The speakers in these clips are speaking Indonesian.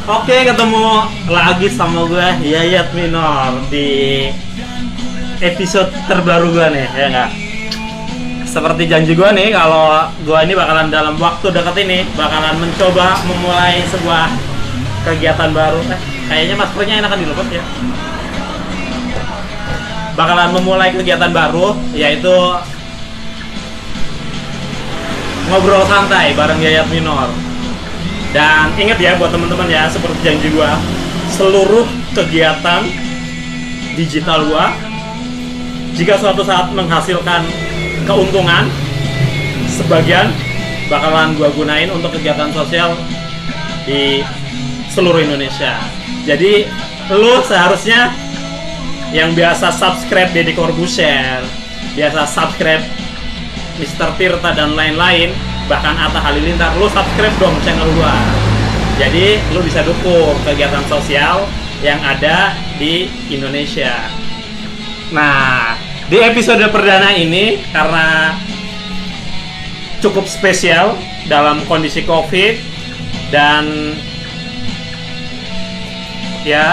Oke, ketemu lagi sama gue Yayat Minor di episode terbaru gue nih, ya nggak? Seperti janji gue nih, kalau gue ini bakalan dalam waktu dekat ini bakalan mencoba memulai sebuah kegiatan baru. Kayaknya maskernya enakan dilepas ya. Bakalan memulai kegiatan baru, yaitu ngobrol santai bareng Yayat Minor. Dan ingat ya buat teman-teman ya, seperti janji gua, seluruh kegiatan digital gua jika suatu saat menghasilkan keuntungan, sebagian bakalan gua gunain untuk kegiatan sosial di seluruh Indonesia. Jadi lu seharusnya yang biasa subscribe Deddy Corbuzier, biasa subscribe Mr. Tirta dan lain-lain, bahkan Atta Halilintar, lu subscribe dong channel gua. Jadi lu bisa dukung kegiatan sosial yang ada di Indonesia. Nah, di episode perdana ini karena cukup spesial dalam kondisi COVID dan ya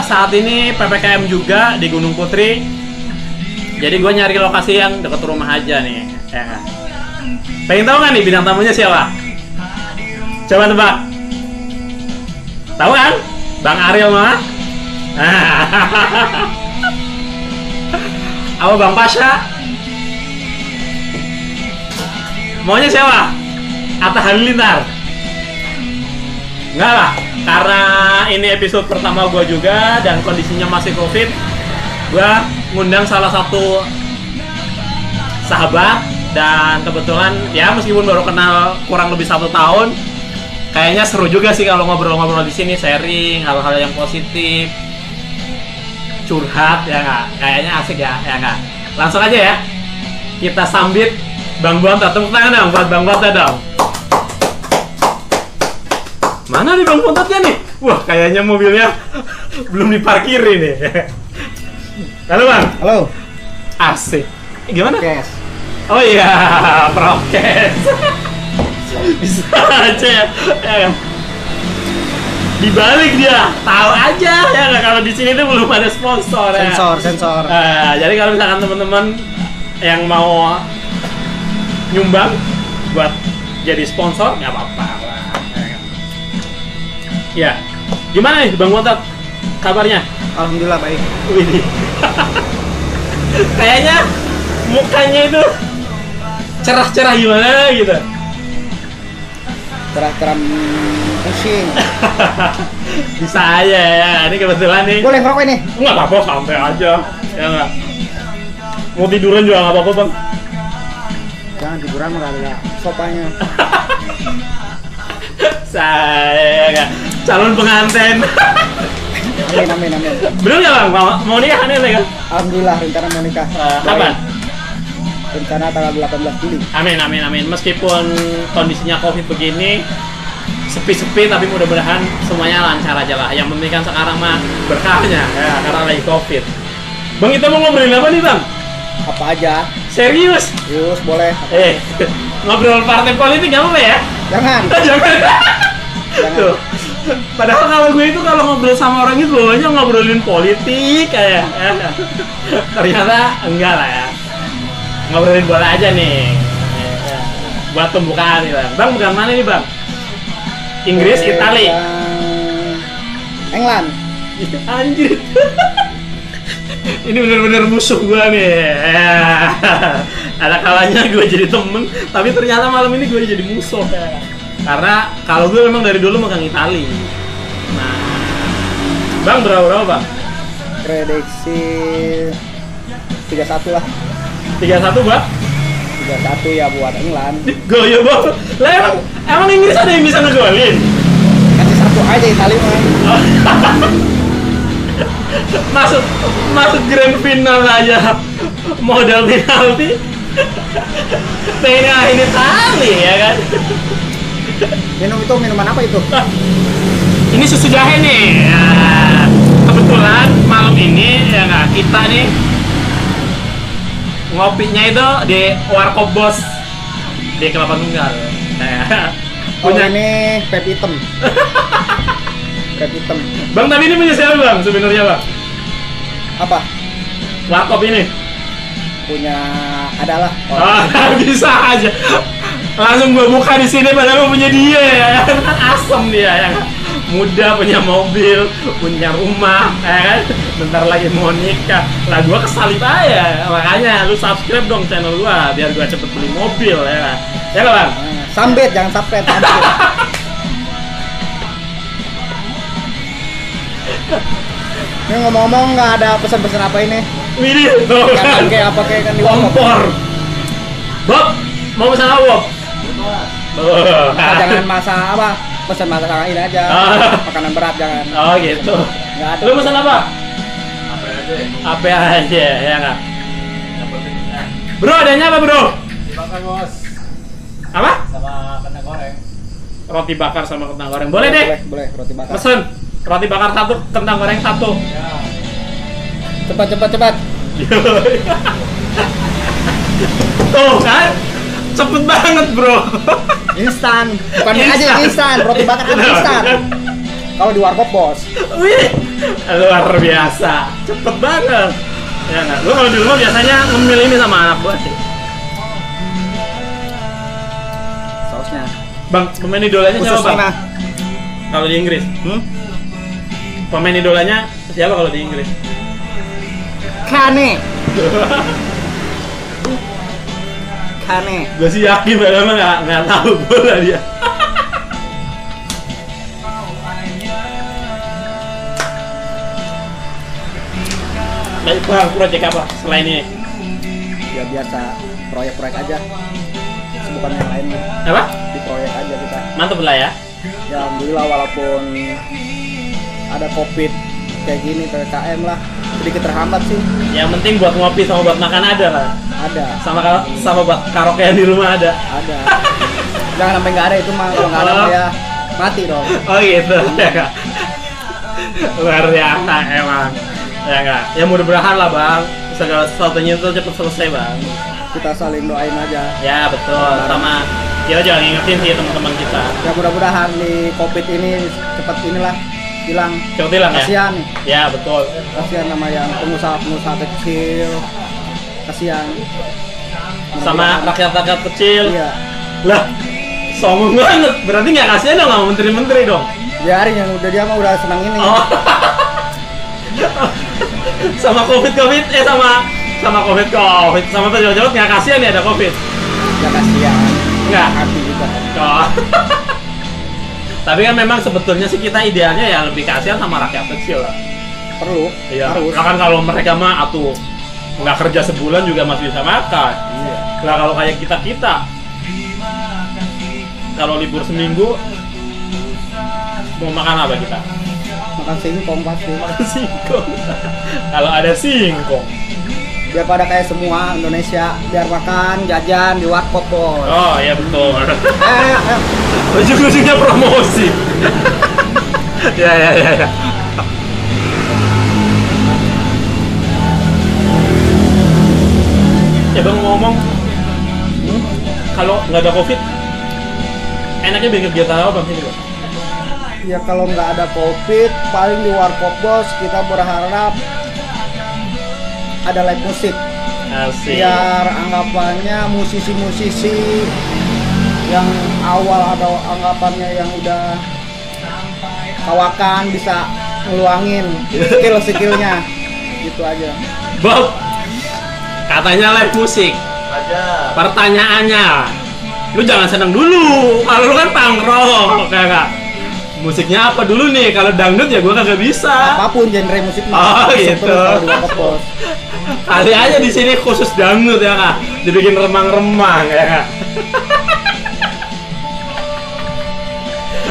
saat ini PPKM juga di Gunung Putri. Jadi gue nyari lokasi yang dekat rumah aja nih. Ya. Pengen tahu nggak nih bintang tamunya siapa? Coba tebak. Tahu kan? Bang Ariel mah? Apa Bang Pasha? Maunya siapa? Atta Halilintar? Enggak lah, karena ini episode pertama gue juga dan kondisinya masih COVID, gue ngundang salah satu sahabat. Dan kebetulan ya meskipun baru kenal kurang lebih 1 tahun, kayaknya seru juga sih kalau ngobrol-ngobrol di sini, sharing hal-hal yang positif, curhat ya nggak? Kayaknya asik ya nggak? Langsung aja ya, kita sambit Bang Bontot. Tepuk tangan dong buat Bang Bontot dong. Mana nih Bang Bontotnya nih? Wah, kayaknya mobilnya belum diparkirin nih. Halo Bang. Halo. Asik. Gimana? Kes. Oh iya, prokes. Bisa aja ya kan? Dibalik dia, tahu aja ya nggak, kalau di sini tuh belum ada sponsor ya. Sensor. Jadi kalau misalkan teman-teman yang mau nyumbang buat jadi sponsor nggak apa-apa lah. Ya, gimana nih Bang Bontot kabarnya? Alhamdulillah baik. Wih. Kayaknya mukanya itu cerah-cerah gimana gitu. Cerah-cerah pusing. Bisa aja ya, ini kebetulan nih. Boleh ngerokok ini? Nggak apa-apa, santai aja. Ya nggak. Mau tiduran juga nggak apa-apa Bang. Jangan tiduran, nggak ada sopanya. Saya nggak. Calon pengantin. Amin. Bener nggak Bang? Mau nikah nih kan? Alhamdulillah, rencana mau nikah. Kapan? Rencana tanggal 18 Juli. Amin. Meskipun kondisinya COVID begini, sepi-sepi, tapi mudah-mudahan semuanya lancar aja lah. Yang penting kan sekarang mah berkahnya ya, karena lagi COVID. Bang, kita mau ngobrolin apa nih Bang? Apa aja? Serius? Serius, boleh. Ngobrol partai politik nggak apa-apa ya? Jangan. Tuh. Padahal kalau gue itu kalau ngobrol sama orang itu bawahnya ngobrolin politik kayak ya. Ternyata enggak lah ya. Ngobrolin bola aja nih. Buat pembukaan nih Bang. Bang, bukan mana nih Bang? Inggris, Itali. England. Anjir. Ini bener-bener musuh gue nih. Ada kalanya gue jadi temen, tapi ternyata malam ini gue jadi musuh ya. Karena kalau gue memang dari dulu megang Itali. Nah, Bang berapa Bang? Prediksi 3-1 lah. 3-1 Bang? 3-1 ya buat England. Goyo Bang. Lah emang Inggris ada yang bisa ngegolin? Kasih 1 aja Itali mah. masuk masuk grand final aja modal penalti. Nah ini kali ya kan. Minum itu minuman apa itu? Ini susu jahe nih. Ya, kebetulan malam ini ya nggak kita nih ngopinya itu di Warkop Bos di Kelapa Tunggal. Punya ini pep hitam. Pep hitam. Bang, tapi ini punya siapa bang sebenarnya bang? Apa? Warkop ini? Punya adalah Oh, bisa aja. Langsung gua buka di sini padahal punya dia ya kan. Asem dia ya kan. Muda, punya mobil, punya rumah, ya kan? Bentar lagi mau nikah. Lah gua kesalip aja. Makanya lu subscribe dong channel gua biar gua cepet beli mobil ya kan. Ya kan bang? Sambet, jangan subscribe. Sambet. Ini ngomong-ngomong nggak ada pesan-pesan apa ini? Widih, tuh kan. Kayak apa kayak kan di Kompor. Bob, mau pesan apa Bob? Jangan masak apa? Pesan masakan ini aja. Makanan berat jangan. Oh gitu. Nggak ada. Lu pesan apa? Apa aja ya nggak? Bro, adanya apa bro? Bakar bos. Apa? Sama kentang goreng. Roti bakar sama kentang goreng. Boleh deh. Boleh roti bakar. Pesen roti bakar 1, kentang goreng 1. Ya. Cepat. Tuh kan? Cepet banget bro. Instan. Bukan mie aja yang instan. Roti bakar kan instan. Kalau di Warkop bos. Wih, luar biasa. Cepet banget. Ya nggak? Lu kalau di rumah biasanya ngemil ini sama anak gua sih. Sausnya. Bang, pemain idolanya siapa bang? Mana? Kalau di Inggris? Pemain idolanya siapa kalau di Inggris? Kane. Kane. Gue sih yakin padahal mah nggak tahu bola dia. Baik bang, proyek apa selain ini? Ya biasa proyek-proyek aja. Bukan yang lainnya. Apa? Di proyek aja kita. Mantep lah ya. Ya alhamdulillah walaupun ada covid kayak gini PPKM lah sedikit terhambat sih. Yang penting buat ngopi sama buat makan ada lah. Ada. Sama buat karaokean di rumah ada. Ada. Jangan sampai nggak ada itu mah, kalau nggak ada mah ya mati dong. Oh gitu ya kak. Luar biasa emang. Ya kak. Ya mudah-mudahan lah bang. Segala sesuatunya itu cepat selesai bang. Kita saling doain aja. Ya betul. Sama kita jangan ingetin sih teman-teman kita. Ya mudah-mudahan di covid ini cepat inilah hilang. Cepat hilang ya. Kasihan. Ya betul. Kasihan sama yang pengusaha-pengusaha kecil. Kasihan. Sama rakyat-rakyat kecil. Iya. Lah, sombong banget. Berarti nggak kasihan dong sama menteri-menteri dong. Biarin yang udah dia mah udah senang ini. Oh. Sama covid sama covid sama pejabat nggak kasihan ya ada covid. Ya kasihan. Nggak. Hati juga. Oh. Tapi kan memang sebetulnya sih kita idealnya ya lebih kasihan sama rakyat kecil lah. Perlu. Iya. Harus. Nah, kan kalau mereka mah atuh nggak kerja sebulan juga masih bisa makan. Iya. Nah kalau kayak kita kalau libur seminggu mau makan apa kita? Makan singkong pasti. Makan singkong. Kalau ada singkong. Biar pada kayak semua Indonesia, biar makan jajan di warkop bos. Oh iya betul. Ayo. Ujung-ujungnya promosi. Ya. Ya bang ngomong, kalau nggak ada covid, enaknya bikin kegiatan apa bang sini bang? Ya kalau nggak ada covid, paling di warkop bos kita berharap ada live musik. Asik. Biar anggapannya musisi-musisi yang awal atau anggapannya yang udah kawakan bisa ngeluangin skill-skillnya gitu aja. Bob, katanya live musik. Aja. Pertanyaannya, lu jangan seneng dulu. Kalau lu kan punk rock, kagak. Musiknya apa dulu nih? Kalau dangdut ya gua kagak bisa. Apapun genre musik Oh, gitu. kalau di warkop bos. Kali aja di sini khusus dangdut ya kak, dibikin remang-remang ya kak.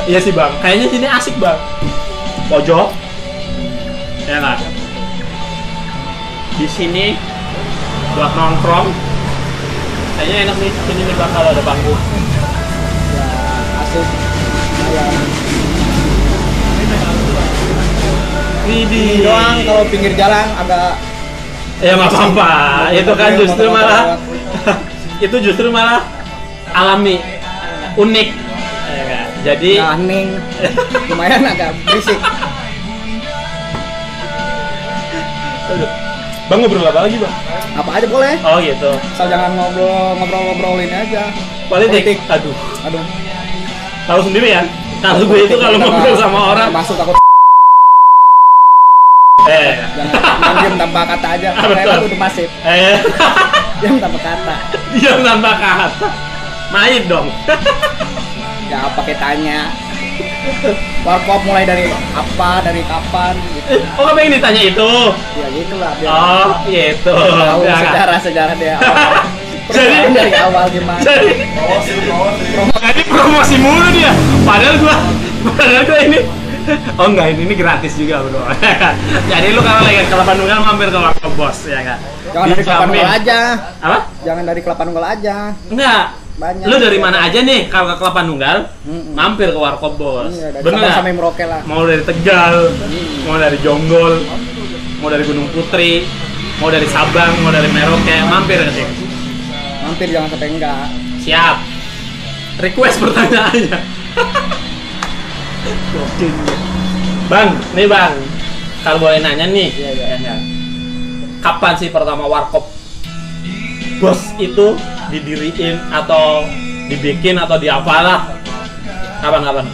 Iya sih bang, kayaknya sini asik bang. Pojok, ya kak. di sini buat nongkrong. Kayaknya enak nih, sini nih bakal ada bangku. Ya asik. Ya. Widih. Doang kalau pinggir jalan agak ya nggak apa-apa. Itu kan justru malah itu justru malah alami, unik. Ya, kan? Jadi hening. Lumayan agak berisik. Bang ngobrol apa lagi bang? Apa aja boleh. Oh gitu. Asal jangan ngobrol-ngobrolin aja. Politik. Aduh. Tahu sendiri ya. Kalau gue itu kalau ngobrol sama orang masuk takut. Jangan diam tanpa kata aja. Saya kan udah masif. Diam tanpa kata. Diam tanpa kata. Main dong. Ya pakai tanya. Warkop mulai dari apa, dari kapan gitu. Oh, apa yang ditanya itu? Ya gitulah biar Oh, gitu. tahu Ya, sejarah dia awal. Jadi- dari awal gimana. Jadi promosi mulu dia. Padahal gua ini. Oh enggak, ini gratis juga bro. Jadi lu kalau lagi ke Kelapa Nunggal mampir ke Warkop Bos ya kan. Jangan dari Kelapa Nunggal aja. Apa? Jangan dari Kelapa Nunggal aja. Enggak. Banyak. Lu dari mana aja nih kalau ke Kelapa Nunggal? Mampir ke Warkop Bos. Iya, dari Bener Sabang nggak? sampai Merauke lah. Mau dari Tegal, mau dari Jonggol, mau dari Gunung Putri, mau dari Sabang, mau dari Merauke, mampir ke sini. Mampir jangan sampai enggak. Siap. Request pertanyaannya. Bang, nih bang, kalau boleh nanya nih, Iya. kapan sih pertama Warkop Bos itu didiriin atau dibikin atau diapalah? Kapan?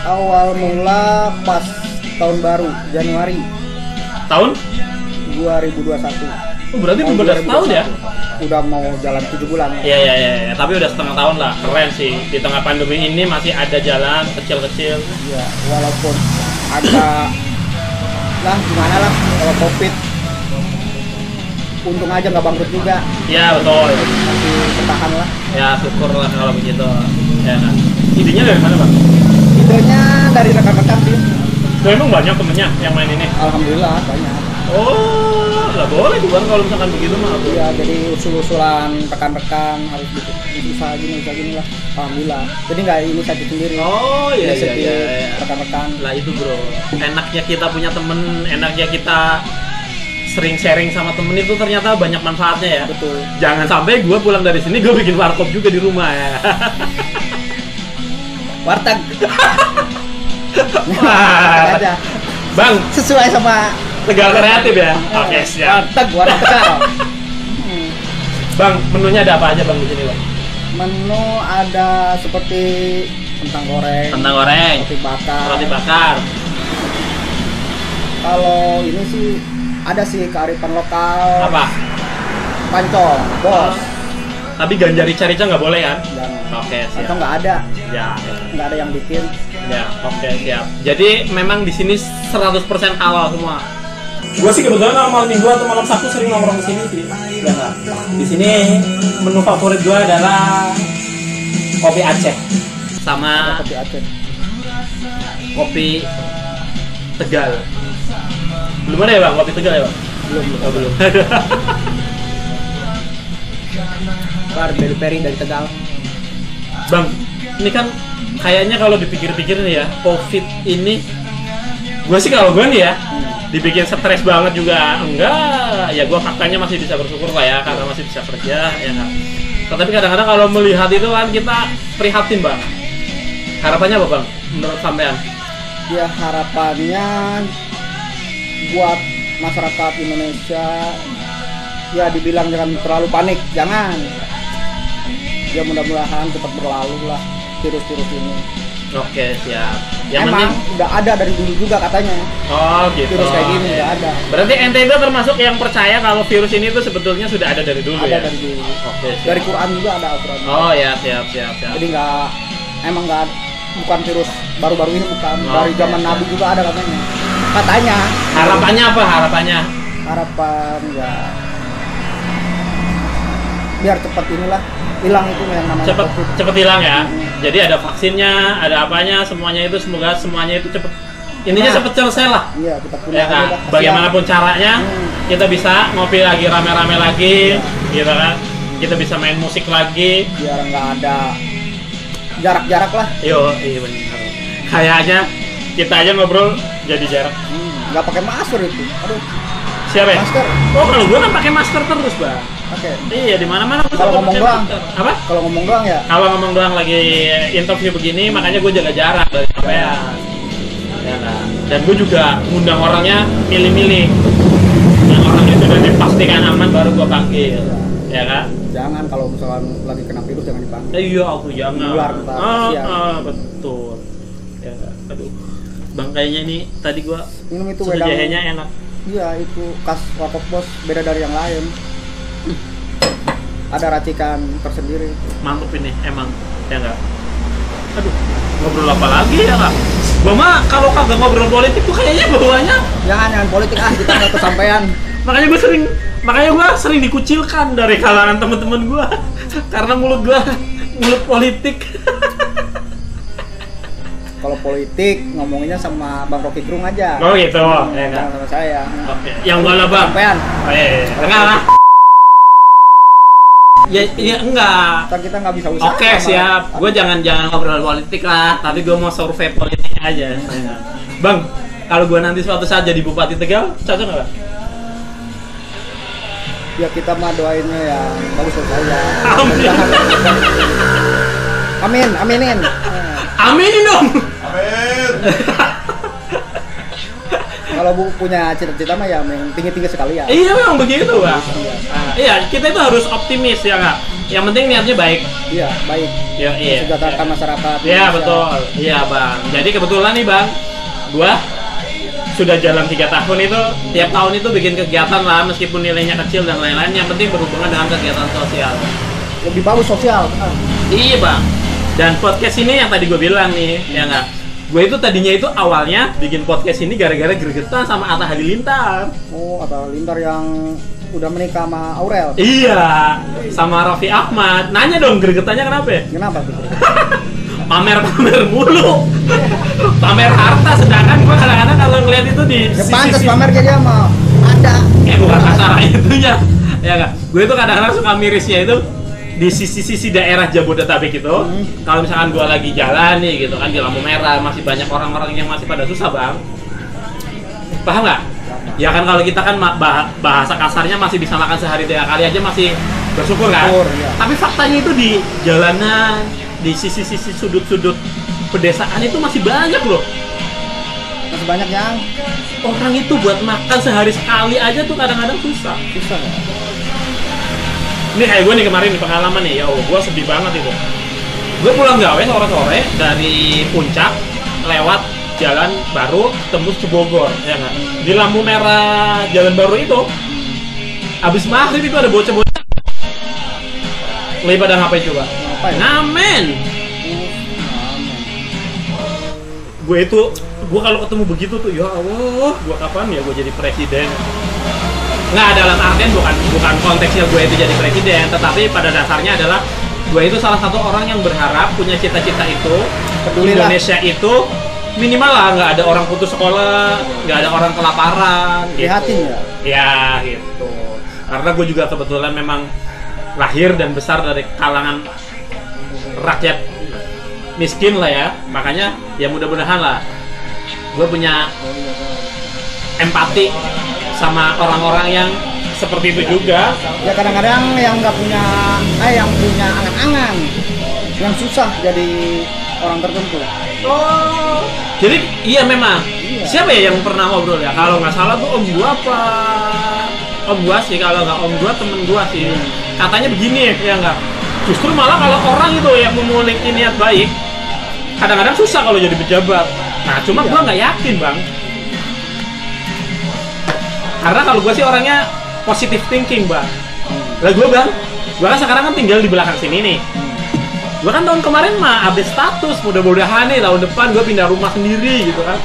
Awal mula pas tahun baru Januari Tahun? 2021. Oh, berarti Tahun udah setahun ya? Udah mau jalan 7 bulan. Iya, tapi udah setengah tahun lah, keren sih. Di tengah pandemi ini masih ada jalan kecil-kecil. Ya, walaupun ada lah gimana lah kalau Covid. Untung aja nggak bangkrut juga. Ya betul. Masih bertahan lah. Ya syukur lah kalau begitu. Ya kan. Idenya dari mana bang? Idenya dari rekan-rekan sih. Lo emang banyak temennya yang main ini? Alhamdulillah banyak. Oh, nggak boleh tuh bang kalau misalkan begitu mah. Iya, jadi usul-usulan rekan-rekan harus bikin usaha gini lah. Alhamdulillah. Jadi nggak inisiatif sendiri. Oh iya. Rekan-rekan. Lah itu bro, enaknya kita punya temen, enaknya kita sering sharing sama temen itu ternyata banyak manfaatnya ya. Betul. Jangan sampai gue pulang dari sini gue bikin warkop juga di rumah ya. Warteg. Wah. Aja. Bang, Sesuai sama Tegal kreatif ya. Oke siap. Warteg Tegal. Bang, menunya ada apa aja bang di sini bang? Menu ada seperti kentang goreng, Kentang goreng, roti bakar. roti bakar. Kalau ini sih ada sih kearifan lokal. Apa? Pancong, bos. Tapi ganja rica-rica nggak boleh kan? Dan Oke siap. pancong nggak ada, Ya, nggak ada yang bikin. ya, oke siap. Jadi memang di sini 100% halal semua. Gue sih kebetulan kalau malam minggu atau malam Sabtu sering nongkrong di sini sih. Ya, nggak? Di sini menu favorit gue adalah kopi Aceh sama Kopi Aceh. kopi Tegal. Belum ada ya bang kopi Tegal ya bang? Belum. Oh, belum. Bar Peri dari Tegal. Bang, ini kan kayaknya kalau dipikir-pikir nih ya, COVID ini, gue sih kalau gue nih ya, dibikin stres banget juga enggak. Ya gue faktanya masih bisa bersyukur lah ya, karena masih bisa kerja ya kan. Tetapi kadang-kadang kalau melihat itu kan kita prihatin bang. Harapannya apa bang? Menurut sampean? Ya harapannya buat masyarakat Indonesia ya dibilang jangan terlalu panik, jangan. Ya mudah-mudahan cepat berlalu lah virus-virus ini. Oke siap. Yang Emang penting. udah ada dari dulu juga katanya. Oh gitu. Virus kayak gini udah ada. Berarti ente itu termasuk yang percaya kalau virus ini tuh sebetulnya sudah ada dari dulu ya? Ada dari dulu. Oke siap. Dari Quran juga ada Al-Quran. Oh ya siap. Jadi bukan virus baru-baru ini, bukan. Dari Oke, zaman siap. Nabi juga ada katanya. Katanya. Harapannya apa? Harapannya? Harapan ya biar cepat inilah hilang itu yang namanya COVID. Cepet hilang ya. Jadi ada vaksinnya, ada apanya, semuanya itu semoga semuanya itu cepet. Intinya Nah. cepet selesai lah. Iya, kita punya Ya kan? aja dah. Bagaimanapun caranya, Hmm. kita bisa ngopi lagi rame-rame lagi, gitu kan? Kita bisa main musik lagi. Biar nggak ada jarak-jarak lah. Iya benar. Kayaknya kita aja ngobrol jadi jarak. Nggak pakai masker itu. Aduh. Siapa ya? Masker. Oh, kalau gua kan pakai masker terus, Bang. Oke. Iya, di mana-mana gua Kalau ngomong pakai doang. masker. Apa? Kalau ngomong doang ya. Kalau ngomong doang lagi interview begini, makanya gue jaga jarak dari sampean. Ya kan? Dan gue juga ngundang orangnya milih-milih. Yang orangnya sudah dipastikan aman baru gue panggil. Ya kan? Jangan kalau misalkan lagi kena virus jangan dipanggil. Iya, aku jangan. Nular ntar, kasihan. Betul. Ya, aduh. Bang kayaknya ini tadi gue Minum itu susu wedang. jahenya enak. Iya, itu khas Warkop Bos, beda dari yang lain. Ada racikan tersendiri. Mantap ini emang, ya enggak? Aduh, ngobrol apa lagi ya kak? Gua mah kalau kagak ngobrol politik tuh kayaknya bawanya. Jangan politik kita nggak kesampaian. Makanya gua sering dikucilkan dari kalangan teman-teman gua karena mulut politik. Kalau politik ngomonginnya sama Bang Rocky Krung aja. Oh gitu, ya enggak? Jangan sama saya. Oke, yang gua lah bang. Kesampaian. Oh iya, enggak lah. Ya enggak. Ntar kita nggak bisa usaha. Oke siap. Gue jangan ngobrol politik lah. Tapi gue mau survei politiknya aja. Bang, kalau gue nanti suatu saat jadi Bupati Tegal, cocok nggak? Bang? Ya kita mah doainnya ya bagus buat saya. Amin. Aminin. Aminin dong. Amin. Kalau Bu punya cita-cita mah ya yang tinggi-tinggi sekali ya. Iya memang begitu bang. Iya kita itu harus optimis ya nggak. Yang penting niatnya baik. Iya, baik. Iya. Mensejahterakan masyarakat. Iya Indonesia. betul. Iya bang. Jadi kebetulan nih bang, gua sudah jalan 3 tahun itu, tiap tahun itu bikin kegiatan lah, meskipun nilainya kecil dan lain-lain. Yang penting berhubungan dengan kegiatan sosial. Lebih bagus sosial. Benar. Iya bang. Dan podcast ini yang tadi gue bilang nih, ya nggak. Gue itu tadinya itu awalnya bikin podcast ini gara-gara gregetan sama Atta Halilintar. Oh, atau Lintar yang udah menikah sama Aurel. Iya, sama Raffi Ahmad. Nanya dong gregetannya kenapa ya? Kenapa tuh? Pamer mulu. Pamer harta, sedangkan gue kadang-kadang kalau ngeliat itu di Ya pantas pamer jadi sama ada. bukan kasar itunya. Ya nggak? Gue itu kadang-kadang suka mirisnya itu di sisi-sisi daerah Jabodetabek itu, kalau misalkan gua lagi jalan nih gitu kan di lampu merah, masih banyak orang-orang yang masih pada susah bang, paham nggak? Ya kan kalau kita kan bahasa kasarnya masih bisa makan sehari 3 kali aja masih bersyukur kan? Iya. Tapi faktanya itu di jalanan, di sisi-sisi sudut-sudut pedesaan itu masih banyak loh. Masih banyak yang Orang itu buat makan sehari sekali aja tuh kadang-kadang susah. susah ya. Ini kayak gue nih kemarin di pengalaman nih, ya gue sedih banget itu. Gue pulang gawe sore-sore dari Puncak, lewat Jalan Baru, tembus ke Bogor, ya nggak? Di lampu merah Jalan Baru itu, abis maghrib itu ada bocah-bocah lagi pada ngapain coba? Ngapain? Ngamen! Gue kalau ketemu begitu tuh, ya Allah, gue kapan ya gue jadi presiden? Nggak, dalam artian bukan konteksnya gue itu jadi presiden, tetapi pada dasarnya adalah gue itu salah satu orang yang berharap punya cita-cita itu. Pedulilah. Indonesia itu minimal lah nggak ada orang putus sekolah, nggak ada orang kelaparan. Prihatin gitu. Ya gitu. Karena gue juga kebetulan memang lahir dan besar dari kalangan rakyat miskin lah ya, makanya ya mudah-mudahan lah gue punya empati sama orang-orang yang seperti itu juga. Ya kadang-kadang yang nggak punya, yang punya angan-angan, yang susah jadi orang tertentu. Oh, jadi iya memang. Iya. Siapa ya yang pernah ngobrol ya? Kalau nggak salah tuh om gua apa? Om gua sih, kalau nggak om gua temen gua sih. Katanya begini ya nggak? Justru malah kalau orang itu yang memiliki niat baik, kadang-kadang susah kalau jadi pejabat. Nah, cuma Iya. gua nggak yakin bang. Karena kalau gue sih orangnya positive thinking bang. Lah gue kan sekarang kan tinggal di belakang sini nih. Gue kan tahun kemarin mah update status, mudah-mudahan nih tahun depan gue pindah rumah sendiri gitu kan.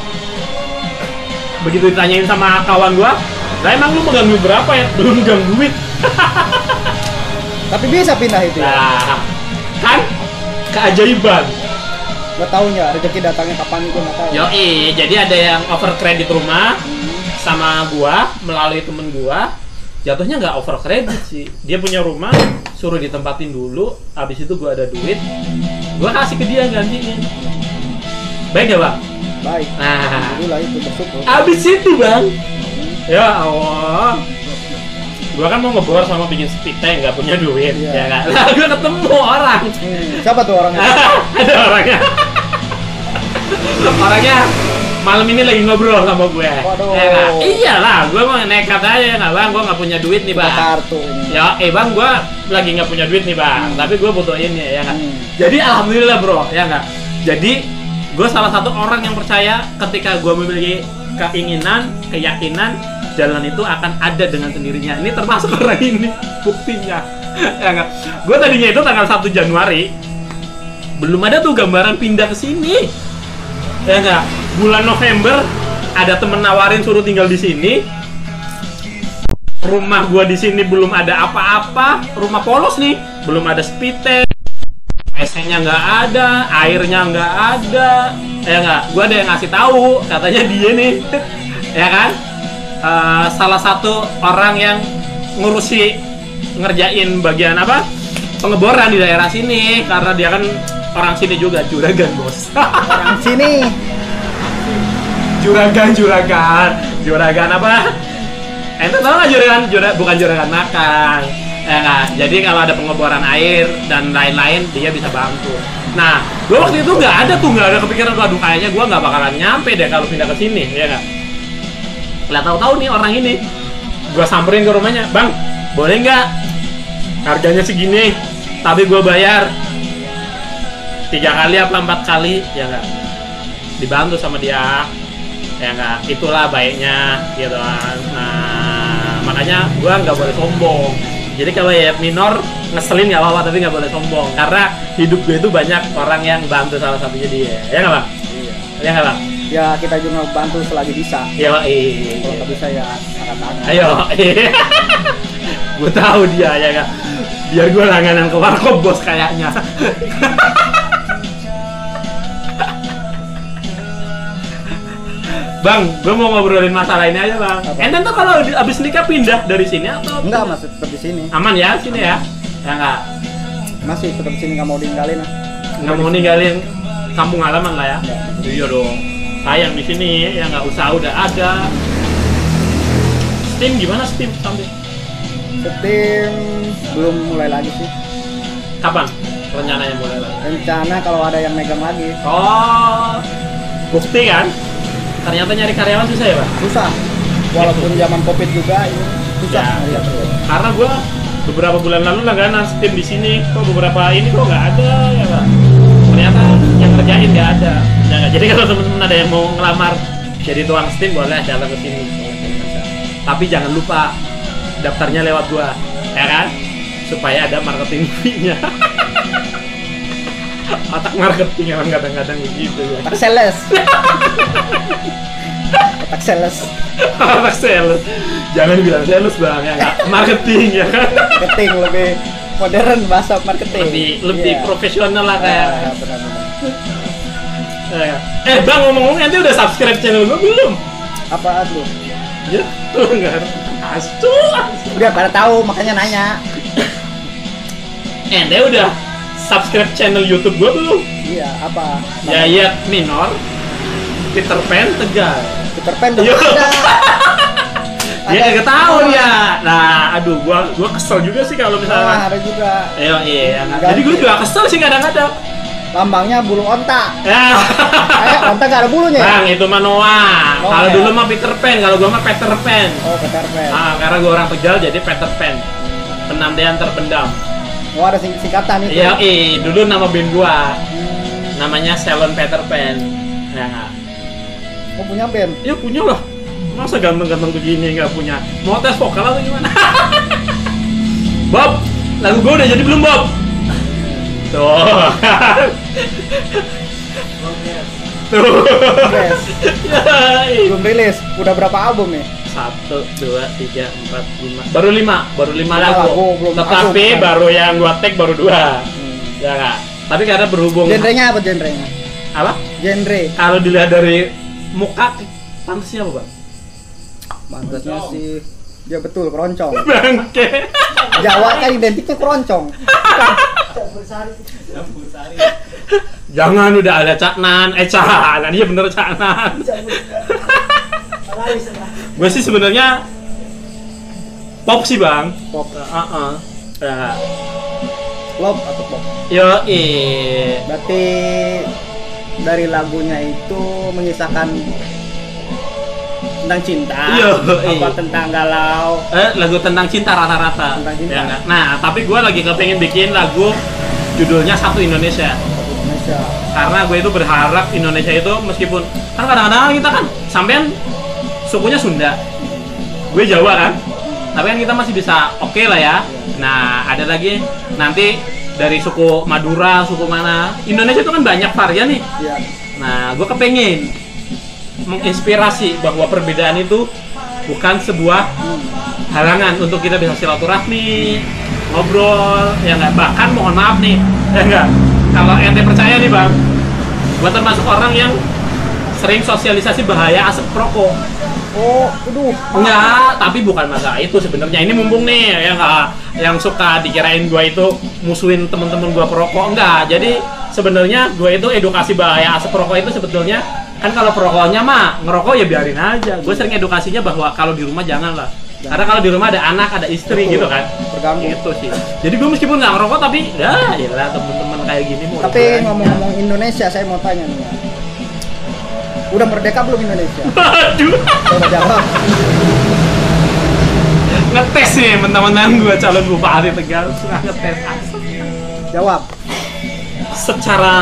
Begitu ditanyain sama kawan gue, lah emang lu megang duit berapa ya? Belum megang duit. Tapi bisa pindah itu ya. Nah, kan keajaiban. Gak taunya rezeki datangnya kapan itu nggak tahu. Yoi, jadi ada yang over kredit rumah, sama gua melalui temen gua, jatuhnya nggak over credit sih. Dia punya rumah, suruh ditempatin dulu, habis itu gua ada duit, gua kasih ke dia gantiin. Baik ya bang? Baik. Nah, Alhamdulillah itu bersyukur. habis itu bang, ya Allah, gua kan mau ngebor sama bikin speed tank, nggak punya duit, Iya. ya kan? Lah gua ketemu orang, Siapa tuh orangnya? ada orangnya. Orangnya malam ini lagi ngobrol sama gue. Waduh. Ya nggak? Iyalah, gue mau nekat aja ya nggak bang, gue nggak punya duit nih bang. Kartu ini. Ya, bang, gue lagi nggak punya duit nih bang, tapi gue butuh ini ya nggak. Jadi alhamdulillah bro, ya nggak. Jadi gue salah satu orang yang percaya ketika gue memiliki keinginan, keyakinan, jalan itu akan ada dengan sendirinya. Ini termasuk orang ini buktinya. Ya nggak. Gue tadinya itu tanggal 1 Januari belum ada tuh gambaran pindah ke sini. Ya nggak. Bulan November ada temen nawarin suruh tinggal di sini. Rumah gua di sini belum ada apa-apa, rumah polos nih, belum ada speed tank, AC-nya nggak ada, airnya nggak ada, ya nggak. Gua ada yang ngasih tahu, katanya dia nih, ya kan, salah satu orang yang ngerjain bagian apa, pengeboran di daerah sini, karena dia kan orang sini juga, juragan bos. Orang sini. Juragan apa? Ente tau nggak bukan juragan makan, ya nggak? Jadi kalau ada pengeboran air dan lain-lain dia bisa bantu. Nah, gua waktu itu nggak ada kepikiran, aduh kayaknya gua nggak bakalan nyampe deh kalau pindah ke sini, ya nggak? Lah tahu-tahu nih orang ini, gua samperin ke rumahnya, bang, boleh nggak? Harganya segini, tapi gua bayar 3 kali apa 4 kali, ya nggak? Dibantu sama dia. Ya nggak, itulah baiknya gitu kan. Nah, makanya gua nggak boleh sombong. Jadi kalau ya minor ngeselin nggak apa-apa, tapi nggak boleh sombong karena hidup gue itu banyak orang yang bantu, salah satunya dia, ya nggak bang? Iya. Ya nggak bang? Ya kita juga bantu selagi bisa. Ya Kalau iya. nggak bisa ya angkat tangan. Ayo, gue tahu dia ya nggak. Biar gue langganan ke warkop bos kayaknya. Bang, gue mau ngobrolin masalah ini aja bang. Enten tuh kalau abis nikah pindah dari sini atau? Enggak, masih tetap di sini. Aman ya sini ya? Ya nggak? Masih tetap di sini, nggak mau ditinggalin. Nggak mau ninggalin kampung halaman lah ya? Nggak. Iya dong. Sayang di sini ya nggak usah, udah ada. Steam gimana Steam sampai? Steam belum mulai lagi sih. Kapan rencananya mulai lagi? Rencana kalau ada yang megang lagi. Oh, bukti kan? Ternyata nyari karyawan susah ya, Pak? Susah. Walaupun zaman Covid juga ini susah. Ya. Ya. Karena gue beberapa bulan lalu langganan Steam di sini, kok beberapa ini kok nggak ada ya, Pak? Ternyata yang ngerjain nggak ada. Ya, nggak. Jadi kalau teman-teman ada yang mau ngelamar jadi tukang Steam, boleh datang ke sini. Tapi jangan lupa daftarnya lewat gua, ya kan? Supaya ada marketing fee-nya. Otak marketing emang kadang-kadang begitu ya. Otak sales. Otak sales. Otak sales. Jangan bilang sales bang, ya nggak? Marketing ya kan? Marketing lebih modern, bahasa marketing. Lebih Iya. profesional lah kayak. Benar-benar. Bang, ngomong-ngomong nanti udah subscribe channel gua belum? Apaan tuh? Ya, tuh nggak. Asu. Biar pada tahu, makanya nanya. Ente udah subscribe channel YouTube gua belum? Iya, apa? Yayat Minor, Peter Pan Tegal. Peter Pan Yo. ada. Dia kagak tahu ya. Nah, aduh, gua kesel juga sih kalau Ah, misalnya. ada juga. Iya. Ganti. Jadi gua juga kesel sih kadang-kadang. Lambangnya bulu onta. Ya. Onta gak ada bulunya. Bang, itu mah Noah. Oh, Kalau ya. dulu mah Peter Pan, kalau gua mah Peter Pan. Oh, Peter Pan. Karena gua orang Tegal jadi Peter Pan. Penantian terpendam. Oh, ada singkatan itu. Iya, dulu nama band gua. Hmm. Namanya Salon Peter Pan. Ya nggak? Oh, punya band. Ya punya lah. Masa ganteng-ganteng begini nggak punya? Mau tes vokal atau gimana? Bob, lagu gue udah jadi belum Bob? Tuh. Tuh. Yes. Yai. Belum rilis. Udah berapa album nih? 1, 2, 3, 4, 5. Baru 5 lagu. lagu, belum Tetapi album, kan? baru yang gua tag baru 2. Ya nggak? Tapi karena berhubung Genrenya apa genrenya? apa? Genre. Kalau dilihat dari muka pantasnya apa, Bang? Pantasnya sih dia betul keroncong. Bangke. Jawa kan identiknya keroncong. Jangan udah ada Caknan, Canan, iya bener Caknan. Gue sih sebenarnya pop sih bang. Pop. Ya. Love atau pop? Yo, Berarti dari lagunya itu mengisahkan tentang cinta, apa tentang galau? Lagu tentang cinta rata-rata. Tentang cinta. Ya, nah, tapi gue lagi kepengen bikin lagu judulnya Satu Indonesia. Indonesia. Karena gue itu berharap Indonesia itu meskipun kan kadang-kadang kita kan sampean sukunya Sunda, gue Jawa kan, tapi kan kita masih bisa oke lah ya. Nah, ada lagi nanti dari suku Madura, suku mana? Indonesia itu kan banyak varian nih. Iya. Nah, gue kepengen menginspirasi bahwa perbedaan itu bukan sebuah halangan untuk kita bisa silaturahmi, ngobrol, ya nggak. Bahkan mohon maaf nih, ya nggak. Kalau ente percaya nih bang, gue termasuk orang yang sering sosialisasi bahaya asap rokok. Oh, aduh. Enggak, tapi bukan masalah itu sebenarnya. Ini mumpung nih ya nggak, yang suka dikirain gue itu musuhin temen-temen gue perokok. Enggak, jadi sebenarnya gue itu edukasi bahaya asap rokok itu sebetulnya kan kalau perokoknya mah ngerokok ya biarin aja. Gue sering edukasinya bahwa kalau di rumah jangan lah. Karena kalau di rumah ada anak, ada istri. Betul. Gitu kan. Terganggu. Gitu sih. Jadi gue meskipun nggak ngerokok tapi ya lah temen-temen kayak gini mau. Tapi ngomong-ngomong Indonesia, saya mau tanya nih. Udah merdeka belum Indonesia? Aduh. Coba jawab. Ngetes nih teman-teman gue calon bupati Tegal suka ngetes. Jawab. Secara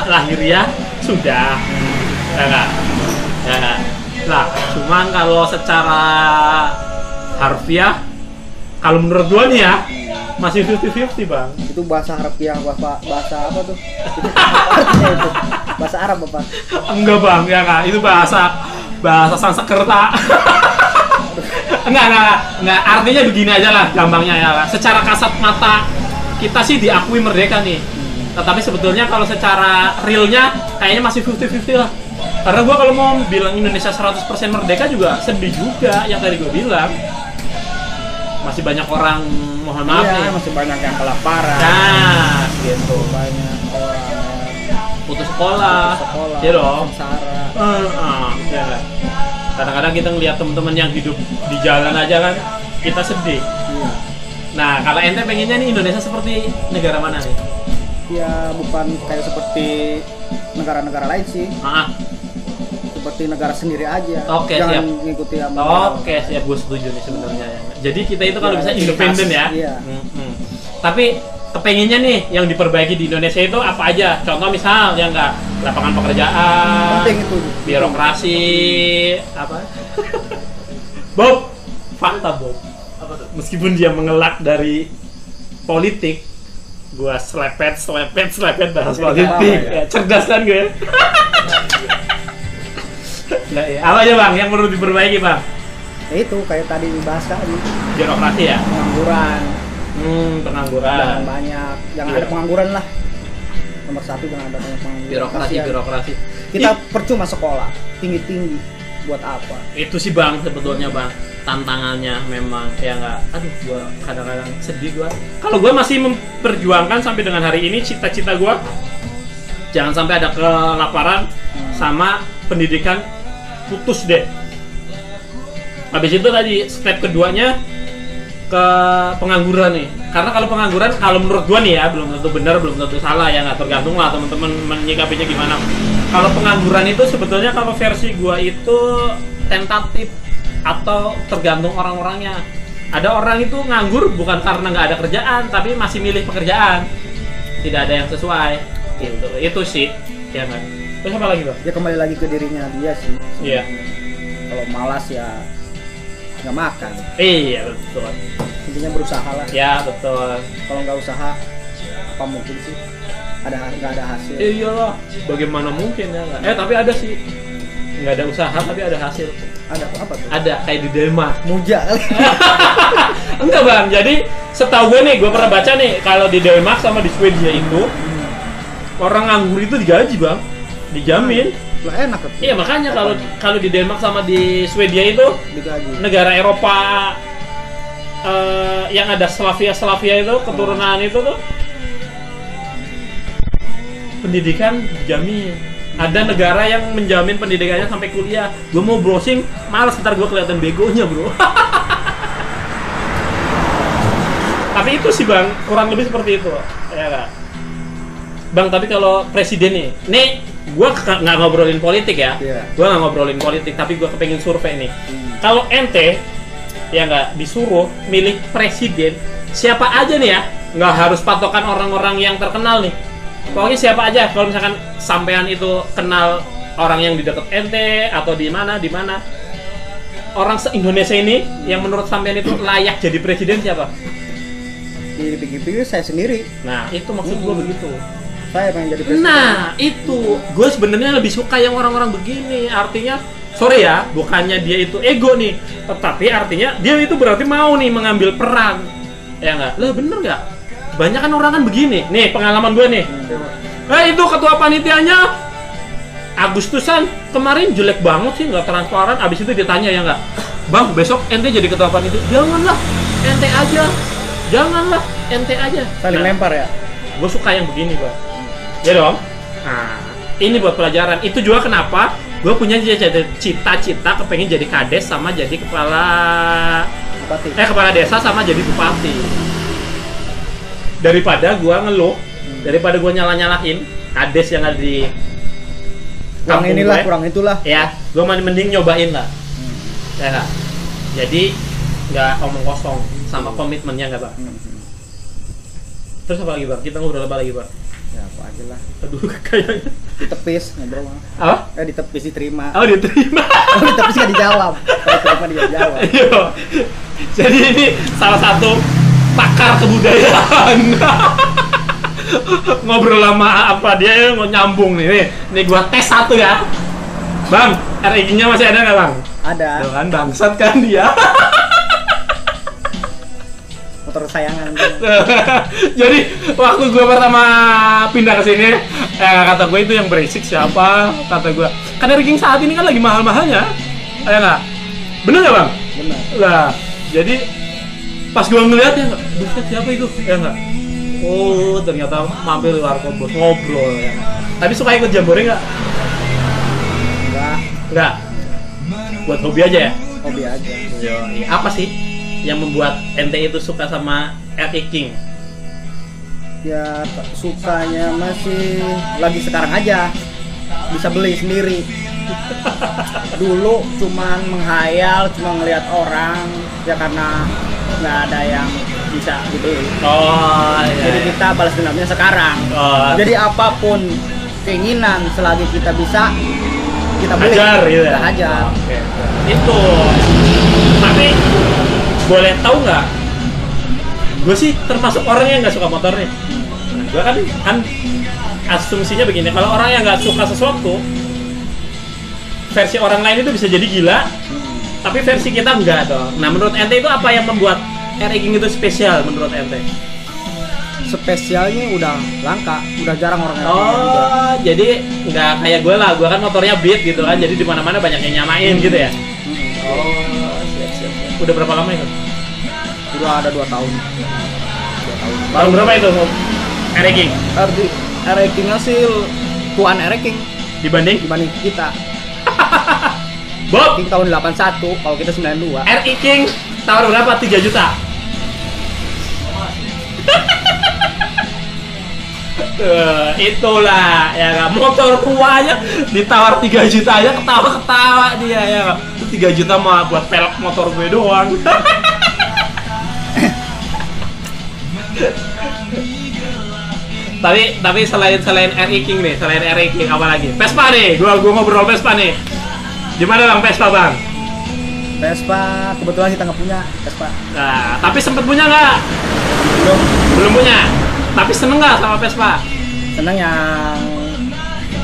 lahiriah sudah. Ya enggak? Ya enggak? Lah, cuman kalau secara harfiah kalau menurut gua nih ya masih 50-50 bang. Itu bahasa harfiah, bahasa apa tuh? Artinya itu bahasa Arab apa? Enggak bang, ya enggak, itu bahasa Sanskerta. enggak, artinya begini aja lah gampangnya ya. Secara kasat mata kita sih diakui merdeka nih, tetapi sebetulnya kalau secara realnya kayaknya masih 50-50 lah. Karena gue kalau mau bilang Indonesia 100% merdeka juga sedih juga yang tadi gue bilang. Masih banyak orang, mohon maaf iya, nih, masih banyak yang kelaparan. nah gitu, Banyak orang yang putus sekolah, ya dong. sengsara. Ya kan? Kadang-kadang kita ngelihat teman-teman yang hidup di jalan aja kan, kita sedih. Iya. Nah, kalau ente pengennya nih Indonesia seperti negara mana nih? Ya bukan kayak seperti negara-negara lain sih. Seperti negara sendiri aja. Oke, jangan siap. ngikuti sama. Oke, siap, gue setuju nih sebenarnya. Jadi kita itu kalau Ya, bisa ciri independen khas, ya. iya. Tapi kepengennya nih yang diperbaiki di Indonesia itu apa aja? Contoh misal ya enggak lapangan pekerjaan, Penting itu. birokrasi, apa? Bob, fakta Bob. Apa tuh? Meskipun dia mengelak dari politik, gua selepet bahas politik. Ya, cerdas kan gue. Nah, ya. Apa aja bang yang perlu diperbaiki bang? Ya itu kayak tadi dibahas tadi. Birokrasi ya? Pengangguran. Pengangguran. Jangan banyak, jangan Iya. ada pengangguran lah. Nomor satu jangan ada banyak pengangguran. Birokrasi. Kita percuma sekolah tinggi-tinggi buat apa? Itu sih bang sebetulnya bang tantangannya memang ya nggak. Aduh gua kadang-kadang sedih gua. Kalau gua masih memperjuangkan sampai dengan hari ini cita-cita gua jangan sampai ada kelaparan sama pendidikan putus deh. Habis itu tadi step keduanya ke pengangguran nih. Karena kalau pengangguran kalau menurut gua nih ya belum tentu benar, belum tentu salah ya nggak tergantung lah teman-teman menyikapinya gimana. Kalau pengangguran itu sebetulnya kalau versi gua itu tentatif atau tergantung orang-orangnya. Ada orang itu nganggur bukan karena nggak ada kerjaan, tapi masih milih pekerjaan. Tidak ada yang sesuai. Gitu. Itu sih, ya kan. Terus apa lagi bang? Ya kembali lagi ke dirinya dia sih. Iya. Kalau malas ya nggak makan. Iya betul. Intinya berusaha lah. Ya betul. Kalau nggak usaha apa mungkin sih nggak ada hasil. Iyalah, bagaimana mungkin ya nggak? Tapi ada sih, nggak ada usaha tapi ada hasil. Ada apa tuh? Ada kayak di Denmark. Muja kali. Enggak bang, jadi setahu gue nih, gue pernah baca nih kalau di Denmark sama di Swedia itu orang nganggur itu digaji bang. Dijamin. Lah enak tuh. Iya makanya kalau di Denmark sama di Swedia itu digaji. negara Eropa yang ada Slavia itu keturunan itu tuh pendidikan dijamin. Ada negara yang menjamin pendidikannya sampai kuliah. Gue mau browsing, malas ntar gue kelihatan begonya bro. Tapi itu sih bang, kurang lebih seperti itu, ya kan? Bang, tapi kalau presiden nih gue nggak ngobrolin politik ya, gue nggak ngobrolin politik, tapi gue kepengen survei nih. Kalau ente, ya nggak disuruh milih presiden, siapa aja nih ya? Nggak harus patokan orang-orang yang terkenal nih. Pokoknya siapa aja, kalau misalkan sampean itu kenal orang yang di dekat ente atau di mana, orang se-Indonesia ini yang menurut sampean itu layak jadi presiden siapa? Dipikir-pikir saya sendiri. Nah, itu maksud gue begitu. Saya pengen jadi presiden. Nah, itu gue sebenarnya lebih suka yang orang-orang begini. Artinya, sorry ya, bukannya dia itu ego nih, tetapi artinya dia itu berarti mau nih mengambil peran. Ya nggak? Lah bener nggak? Banyak kan orang kan begini. Nih pengalaman gue nih. Itu ketua panitianya Agustusan kemarin jelek banget sih, nggak transparan. Abis itu ditanya ya nggak, bang besok ente jadi ketua panitia. Janganlah, ente aja. Janganlah, ente aja. Saling lempar ya. Gue suka yang begini bang. Ya dong. Nah, ini buat pelajaran. Itu juga kenapa gue punya cita-cita kepengen jadi kades sama jadi kepala desa sama jadi bupati. Daripada gue ngeluh, daripada gue nyala-nyalain kades yang ada di kurang inilah, kurang itulah. Ya, gue mending nyobain lah. Ya gak? Jadi nggak omong kosong sama komitmennya nggak bang. Terus apa lagi bang? Kita ngobrol apa lagi bang? Ya apa aja lah. Aduh kayaknya ditepis ngobrol mah. Apa? Ditepis diterima. Oh diterima. Oh ditepis nggak dijawab. Kalau diterima dia jawab. Iya. Jadi ini salah satu pakar kebudayaan. Ngobrol sama apa dia mau nyambung nih. Nih gua tes satu ya. Bang, RIG-nya masih ada nggak bang? Ada. Tuh kan bangsat kan dia. Motor kesayangan. Jadi waktu gue pertama pindah ke sini, kata gue itu yang berisik siapa? Kata gue, kan ranking saat ini kan lagi mahal-mahalnya, ya nggak? Bener nggak bang? Benar. Lah, jadi pas gue ngeliat ya nggak, buset siapa itu? Ya nggak? Oh ternyata mampir di warkop buat ngobrol ya. Tapi suka ikut jambore nggak? Nggak. Buat hobi aja ya? Hobi aja. Yo, apa sih yang membuat ente itu suka sama RI King? Ya sukanya masih lagi sekarang aja, bisa beli sendiri. Dulu cuman menghayal, cuma ngelihat orang ya karena nggak ada yang bisa dibeli. Oh iya. Jadi kita balas dendamnya sekarang. Jadi apapun keinginan selagi kita bisa, kita beli. Hajar gitu ya? Kita hajar. Oke. Itu. Tapi boleh tahu nggak? Gue sih termasuk orang yang nggak suka motor nih. Nah, gue kan asumsinya begini, kalau orang yang nggak suka sesuatu, versi orang lain itu bisa jadi gila, tapi versi kita enggak dong. Nah menurut ente itu apa yang membuat RI King itu spesial menurut ente? Spesialnya udah langka, udah jarang orang yang Oh, jadi nggak kayak gue lah, gue kan motornya Beat gitu kan, jadi di mana-mana banyak yang nyamain gitu ya. Oh, siap. Udah berapa lama itu? Udah ada 2 tahun. 2 tahun. Tahun berapa itu RI King? RI King-nya sih tuan RI King Dibanding kita. Bob, King tahun 81, kalau kita 92. RI King tahun berapa? 3 juta. Itulah ya kan, motor tuanya ditawar 3 juta aja ketawa-ketawa dia ya kan. 3 juta mau buat pelek motor gue doang. tapi selain RI King nih, selain RI King apa lagi? Vespa nih, gua ngobrol Vespa nih. Gimana bang Vespa bang? Vespa kebetulan kita nggak punya Vespa. Nah, tapi sempet punya nggak? Belum punya. Tapi seneng nggak sama Vespa? Seneng yang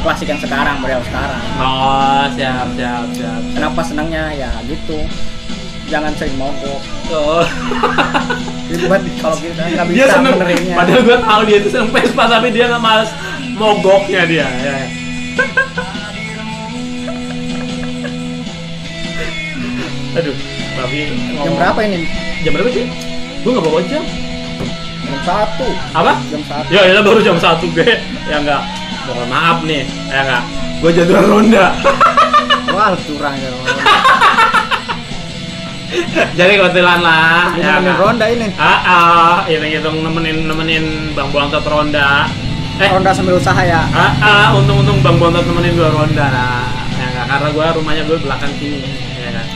klasik yang sekarang, model sekarang. Oh, siap. Kenapa senangnya ya gitu? Jangan sering mogok. Oh. Kalau kita nggak Dia bisa seneng. benerinnya. Padahal gue tahu dia itu seneng Vespa, tapi dia nggak males mogoknya dia. Ya. Aduh, tapi Jam berapa ini? Jam berapa sih? Gue nggak bawa jam. Jam 1. Apa? Jam 1. Ya, ya baru jam 1 gue. Ya enggak. Mohon maaf nih. Ya enggak. Gue jadwal ronda. Wah, curang ya. Jadi kebetulan lah. Ini Ya, nemenin enggak. ronda ini. Hitung-hitung nemenin Bang Bontot ronda. Ronda sambil usaha ya. Untung-untung Bang Bontot nemenin gue ronda. Ya enggak, karena gue rumahnya gue belakang sini. Ya enggak.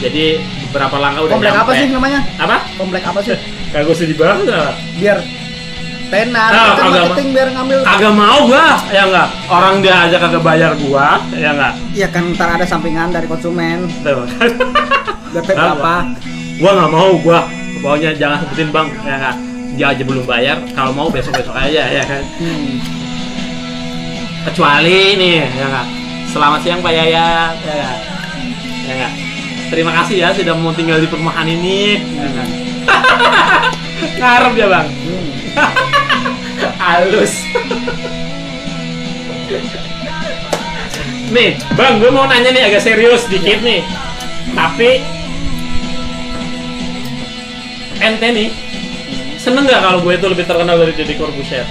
Jadi beberapa langkah udah Komplek nyampe. apa sih namanya? Apa? Komplek apa sih? Kagak usah dibahas lah. Biar tenar, Ah, kita agak- marketing biar ngambil. Kagak mau gua, ya enggak. Orang dia aja kagak bayar gua, ya enggak. Iya kan ntar ada sampingan dari konsumen. Tuh. DP Apa? berapa? Gua nggak mau, gua pokoknya jangan sebutin bang, ya enggak. Dia aja belum bayar, kalau mau besok-besok aja ya kan. Kecuali nih, ya enggak. Selamat siang Pak Yayat, ya enggak. Ya enggak. Terima kasih ya sudah mau tinggal di perumahan ini. Ya enggak. Ngarep ya bang. Halus. Nih, bang, gue mau nanya nih agak serius dikit nih. Tapi ente nih seneng nggak kalau gue itu lebih terkenal dari Deddy Corbuzier?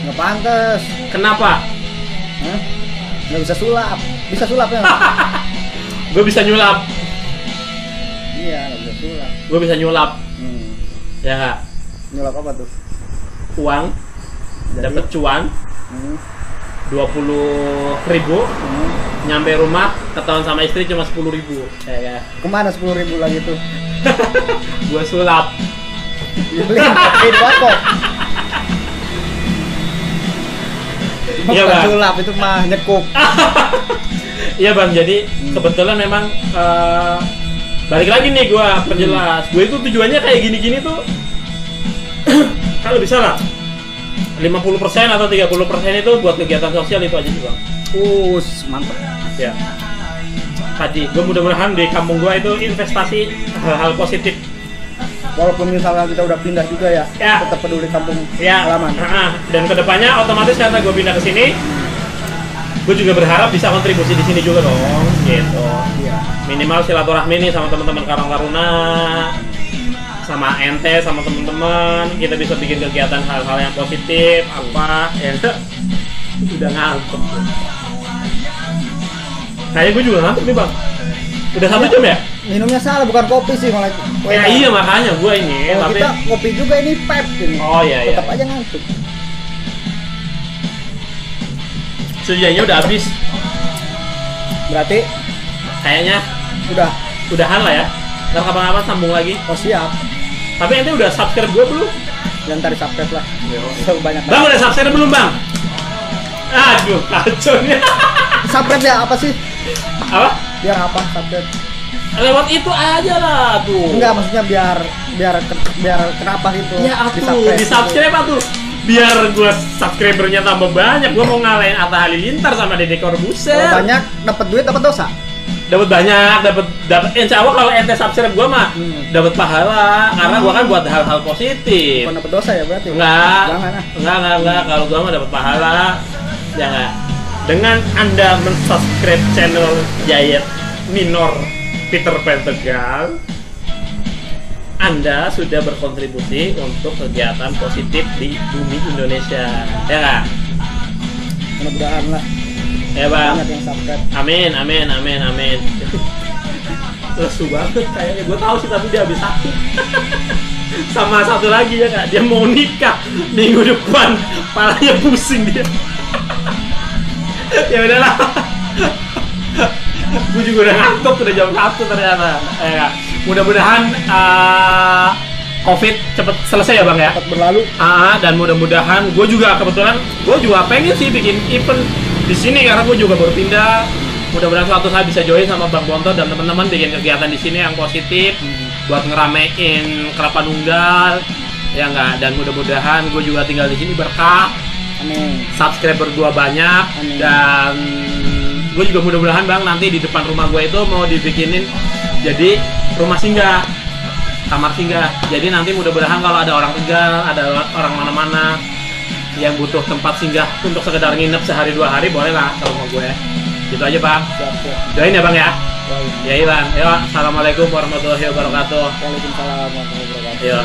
Nggak pantas. Kenapa? Hah? Nggak bisa sulap. Bisa sulap ya? Gue bisa nyulap. Iya, nggak bisa sulap. Gue bisa nyulap. Ya nggak? Nyulap apa tuh? Uang, Jadi? dapat cuan Hmm. 20.000, nyampe rumah ketahuan sama istri cuma 10.000. Ya, Kemana 10.000 lagi tuh? gue sulap. Dibeli pakai kok. Iya, Bukan Bang. sulap itu mah nyekuk. Iya bang, jadi kebetulan memang balik lagi nih gue perjelas. Gue itu tujuannya kayak gini-gini tuh kalau bisa lah 50% atau 30% itu buat kegiatan sosial itu aja sih bang. Mantap. Ya. Tadi gue mudah-mudahan di kampung gue itu investasi hal-hal positif. Walaupun misalnya kita udah pindah juga ya, Ya. tetap peduli kampung Ya. halaman. Dan kedepannya otomatis karena gue pindah ke sini, gue juga berharap bisa kontribusi di sini juga dong, gitu. Iya. Minimal silaturahmi nih sama teman-teman Karang Taruna, sama ente, sama teman-teman, kita bisa bikin kegiatan hal-hal yang positif, apa ya. Udah ngantuk. Kayaknya gue juga ngantuk nih bang. Udah 1 jam ya? Minumnya salah, bukan kopi sih malah. Ya iya makanya gue ini. Kalau Tapi kita kopi juga ini pep ini. Oh, iya, iya. Tetap aja ngantuk. sejujurnya udah habis. Berarti Kayaknya udah. udahan lah ya. Ntar kapan-kapan sambung lagi. Oh siap. Tapi ente udah subscribe gue belum? Dan tadi subscribe lah. So, banyak Bang udah subscribe belum bang? Aduh kacau nih. Subscribe ya apa sih? Apa? Biar apa subscribe? Lewat itu aja lah tuh. Enggak, maksudnya biar kenapa gitu? Ya atuh, di subscribe atuh. Biar gue subscribernya tambah banyak, gue mau ngalahin Atta Halilintar sama Deddy Corbuzier. Kalau banyak dapat duit dapat dosa. Dapat banyak, dapat insya Allah kalau ente subscribe gue mah dapat pahala karena gue kan buat hal-hal positif. Bukan dapat dosa ya berarti? Enggak, Jangan ah. enggak. Kalau gue mah dapat pahala, ya enggak. Dengan anda mensubscribe channel Yayat Minor Peter Pan Tegal, Anda sudah berkontribusi untuk kegiatan positif di bumi Indonesia, ya nggak? Mudah-mudahan lah Ya bang. banyak yang subscribe. Amin. Lesu banget kayaknya, gue tahu sih tapi dia habis sakit. Sama satu lagi ya kak, dia mau nikah minggu depan, palanya pusing dia. Ya udahlah. Gue juga udah ngantuk, udah jam 1 ternyata. Ya, mudah-mudahan COVID cepet selesai ya bang ya. Cepat berlalu. Dan mudah-mudahan gue juga kebetulan gue juga pengen sih bikin event di sini karena gue juga baru pindah. Mudah-mudahan suatu saat bisa join sama Bang Bonto dan teman-teman bikin kegiatan di sini yang positif buat ngeramein Kelapa Nunggal ya enggak, dan mudah-mudahan gue juga tinggal di sini berkah. Amin. Subscriber gue banyak. Amin. Dan gue juga mudah-mudahan bang nanti di depan rumah gue itu mau dibikinin jadi rumah singgah, kamar singgah. Jadi nanti mudah-mudahan kalau ada orang Tegal, ada orang mana-mana yang butuh tempat singgah untuk sekedar nginep sehari 2 hari boleh lah kalau mau gue. Gitu aja Bang. Siap. Doain ya Bang ya. Doain. Ya iya Bang. Yo, assalamualaikum warahmatullahi wabarakatuh. Waalaikumsalam warahmatullahi wabarakatuh. Yo,